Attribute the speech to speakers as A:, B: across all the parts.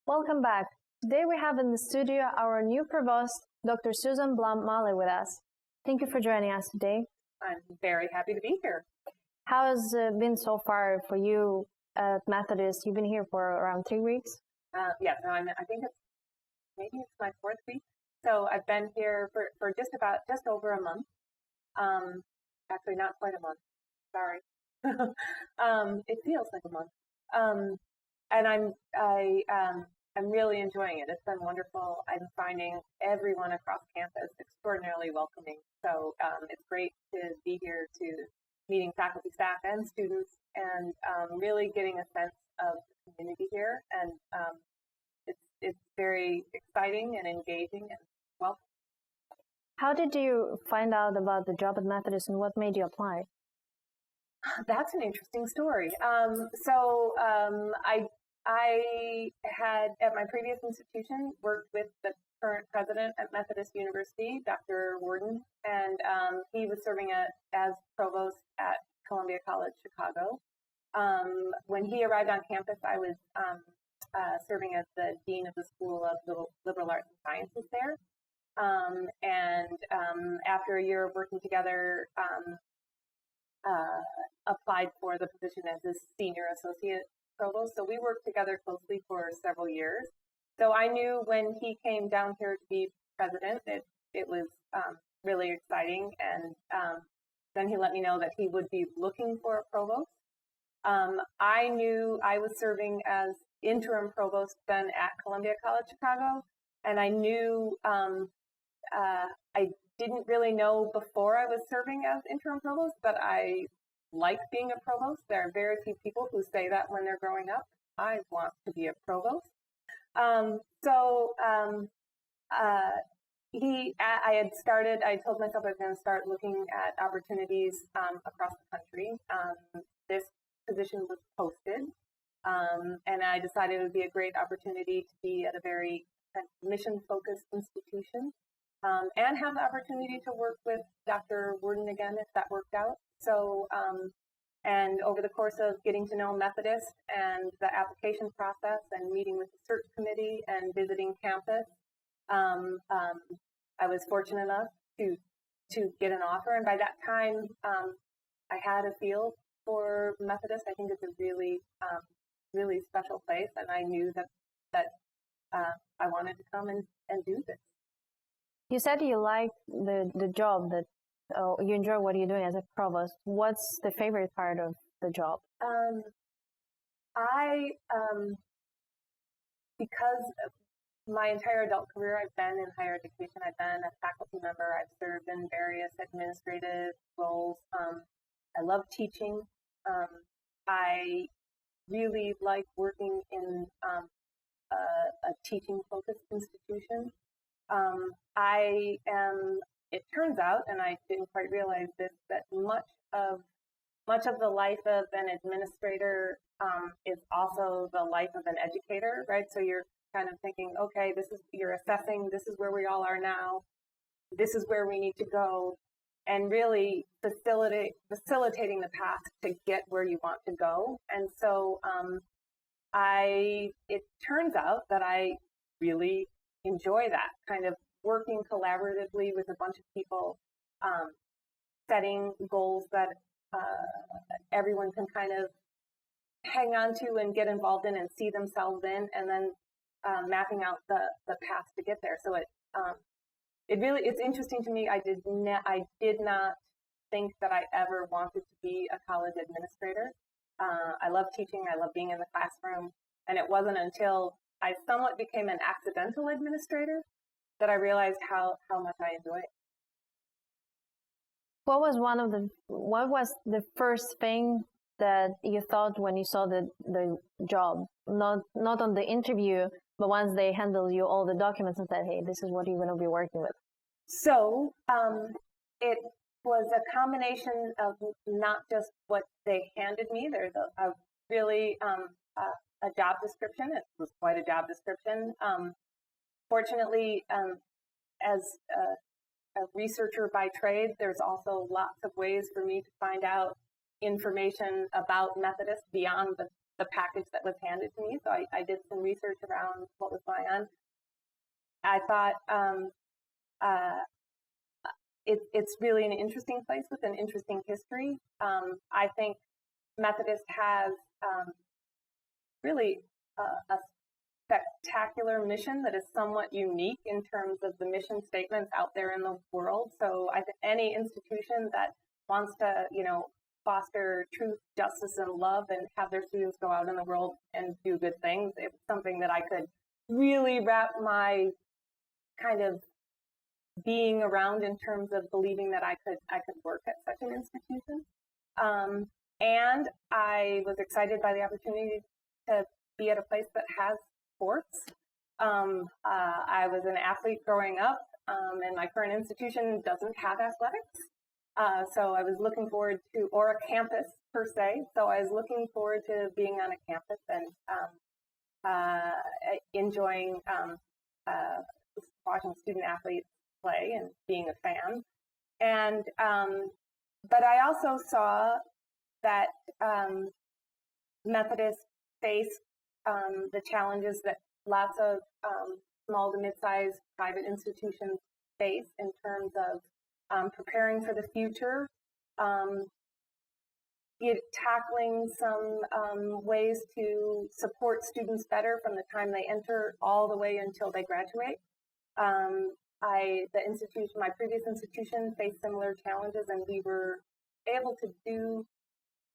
A: Welcome back. Today we have in the studio our new provost, Dr. Susan Blum Malley, with us. Thank you for joining us today.
B: I'm very happy to be here.
A: How has it been so far for you at Methodist? You've been here for around 3 weeks?
B: I think maybe it's my 4th week. So I've been here for just over a month. Actually, not quite a month. Sorry. It feels like a month. And I'm really enjoying it. It's been wonderful. I'm finding everyone across campus extraordinarily welcoming. So it's great to be here, to meeting faculty, staff, and students, and really getting a sense of the community here. And it's very exciting and engaging and welcome.
A: How did you find out about the job at Methodist, and what made you apply?
B: That's an interesting story. I had, at my previous institution, worked with the current president at Methodist University, Dr. Worden, and he was serving as provost at Columbia College, Chicago. When he arrived on campus, I was serving as the dean of the School of Liberal Arts and Sciences there. After a year of working together, applied for the position as a senior associate provost. So we worked together closely for several years. So I knew when he came down here to be president, it was really exciting. And then he let me know that he would be looking for a provost. I knew I was serving as interim provost then at Columbia College, Chicago. And I knew I didn't really know before I was serving as interim provost, but I like being a provost. There are very few people who say that when they're growing up. I want to be a provost. I told myself I was going to start looking at opportunities across the country. This position was posted, and I decided it would be a great opportunity to be at a very mission-focused institution. And have the opportunity to work with Dr. Worden again, if that worked out. So, and over the course of getting to know Methodist and the application process and meeting with the search committee and visiting campus, I was fortunate enough to get an offer. And by that time, I had a feel for Methodist. I think it's a really, really special place. And I knew that I wanted to come and do this.
A: You said you like the job, that you enjoy what you're doing as a provost. What's the favorite part of the job?
B: Because my entire adult career, I've been in higher education. I've been a faculty member. I've served in various administrative roles. I love teaching. I really like working in a teaching-focused institution. It turns out, and I didn't quite realize this, that much of the life of an administrator is also the life of an educator, right? So you're kind of thinking, okay, you're assessing, this is where we all are now, this is where we need to go, and really facilitating the path to get where you want to go. And so it turns out that I really enjoy that kind of working collaboratively with a bunch of people, setting goals that everyone can kind of hang on to and get involved in and see themselves in, and then mapping out the path to get there. So it's interesting to me. I did not think that I ever wanted to be a college administrator. I love teaching. I love being in the classroom, and it wasn't until I somewhat became an accidental administrator that I realized how much I enjoy it.
A: What was the first thing that you thought when you saw the job? Not on the interview, but once they handed you all the documents and said, hey, this is what you're going to be working with.
B: So it was a combination of not just what they handed me. There's a really a job description. It was quite a job description. Fortunately, as a researcher by trade, there's also lots of ways for me to find out information about Methodist beyond the package that was handed to me. So I did some research around what was going on. I thought it's really an interesting place with an interesting history. I think Methodist has really a spectacular mission that is somewhat unique in terms of the mission statements out there in the world. So I think any institution that wants to, foster truth, justice, and love and have their students go out in the world and do good things, it's something that I could really wrap my kind of being around in terms of believing that I could work at such an institution. And I was excited by the opportunity to be at a place that has sports. I was an athlete growing up, and my current institution doesn't have athletics. So I was looking forward to, or a campus per se. So I was looking forward to being on a campus and enjoying watching student athletes play and being a fan. And but I also saw that Methodist faced the challenges that lots of small to mid-sized private institutions face in terms of preparing for the future, tackling some ways to support students better from the time they enter all the way until they graduate. My previous institution faced similar challenges, and we were able to do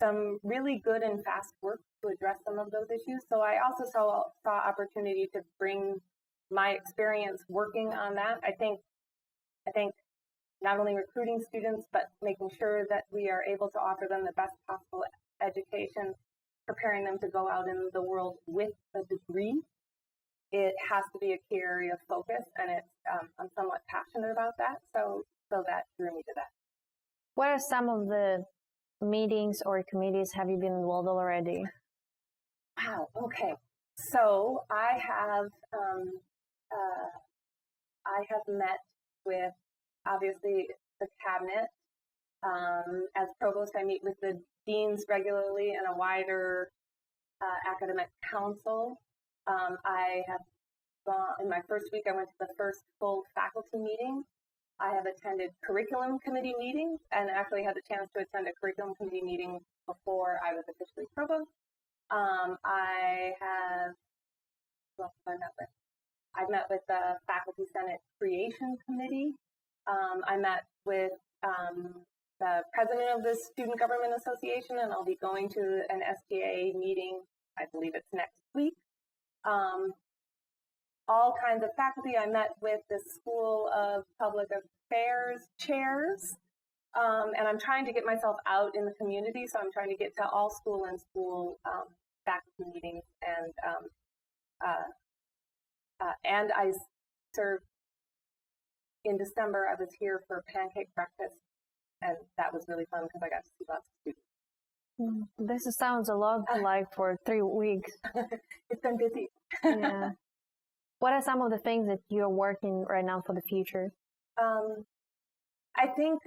B: some really good and fast work to address some of those issues. So I also saw opportunity to bring my experience working on that. I think not only recruiting students, but making sure that we are able to offer them the best possible education, preparing them to go out in the world with a degree. It has to be a key area of focus, and I'm somewhat passionate about that. So that drew me to that.
A: What are some of the meetings or committees have you been involved already?
B: Wow. Okay. So I have met with, obviously, the cabinet. As provost, I meet with the deans regularly and a wider academic council. I have gone, in my first week, I went to the first full faculty meeting. I have attended curriculum committee meetings and actually had the chance to attend a curriculum committee meeting before I was officially provost. I have, who else have I met with? I've met with the Faculty Senate Creation Committee. I met with the president of the Student Government Association, and I'll be going to an SGA meeting, I believe it's next week. All kinds of faculty. I met with the School of Public Affairs chairs, and I'm trying to get myself out in the community, so I'm trying to get to all school and school faculty meetings, and I served in December. I was here for pancake breakfast, and that was really fun because I got to see lots of students.
A: This sounds a lot like for 3 weeks.
B: It's been busy.
A: Yeah. What are some of the things that you're working right now for the future?
B: I think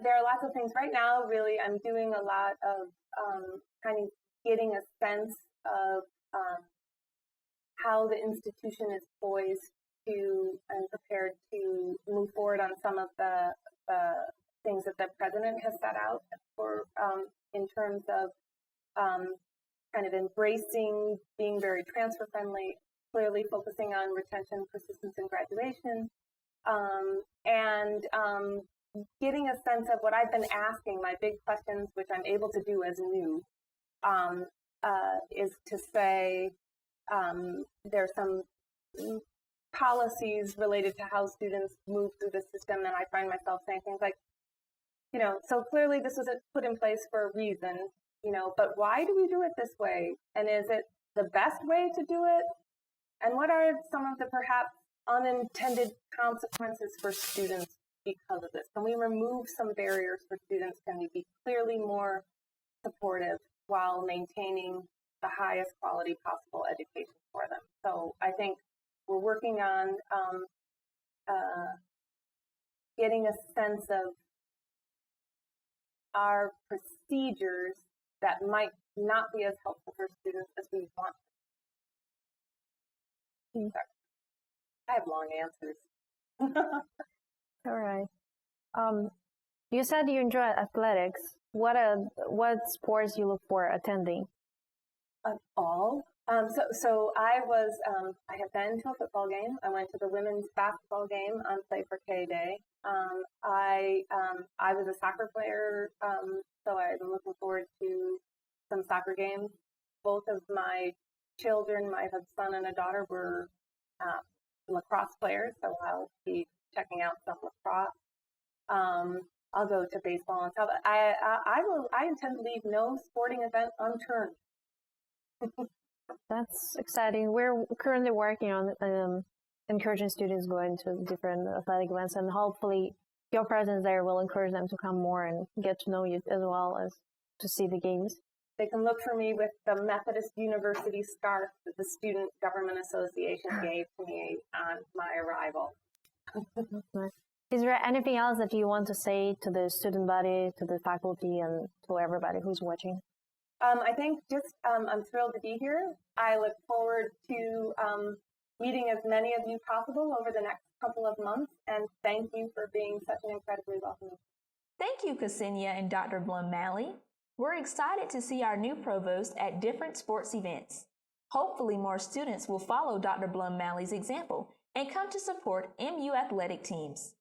B: there are lots of things. Right now, really, I'm doing a lot of kind of getting a sense of how the institution is poised to and prepared to move forward on some of the things that the president has set out for in terms of kind of embracing being very transfer friendly, clearly focusing on retention, persistence, and graduation, and getting a sense of what I've been asking, my big questions, which I'm able to do as new, is to say there's some policies related to how students move through the system, and I find myself saying things like, so clearly this was put in place for a reason, but why do we do it this way? And is it the best way to do it? And what are some of the perhaps unintended consequences for students because of this? Can we remove some barriers for students? Can we be clearly more supportive while maintaining the highest quality possible education for them? So I think we're working on getting a sense of our procedures that might not be as helpful for students as we want. Sorry. I have long answers.
A: All right. You said you enjoy athletics. What sports you look for attending?
B: Of all. So I have been to a football game. I went to the women's basketball game on Play for K Day. I was a soccer player, so I'm looking forward to some soccer games. Both of my children, I have a son and a daughter, were lacrosse players, so I'll be checking out some lacrosse. I'll go to baseball and stuff. I intend to leave no sporting event unturned.
A: That's exciting. We're currently working on encouraging students going to different athletic events, and hopefully your presence there will encourage them to come more and get to know you as well as to see the games.
B: They can look for me with the Methodist University scarf that the Student Government Association gave to me on my arrival.
A: Is there anything else that you want to say to the student body, to the faculty, and to everybody who's watching?
B: I think just I'm thrilled to be here. I look forward to meeting as many of you possible over the next couple of months, and thank you for being such an incredibly welcoming.
C: Thank you, Ksenia and Dr. Blum Malley. We're excited to see our new provost at different sports events. Hopefully more students will follow Dr. Blum Malley's example and come to support MU athletic teams.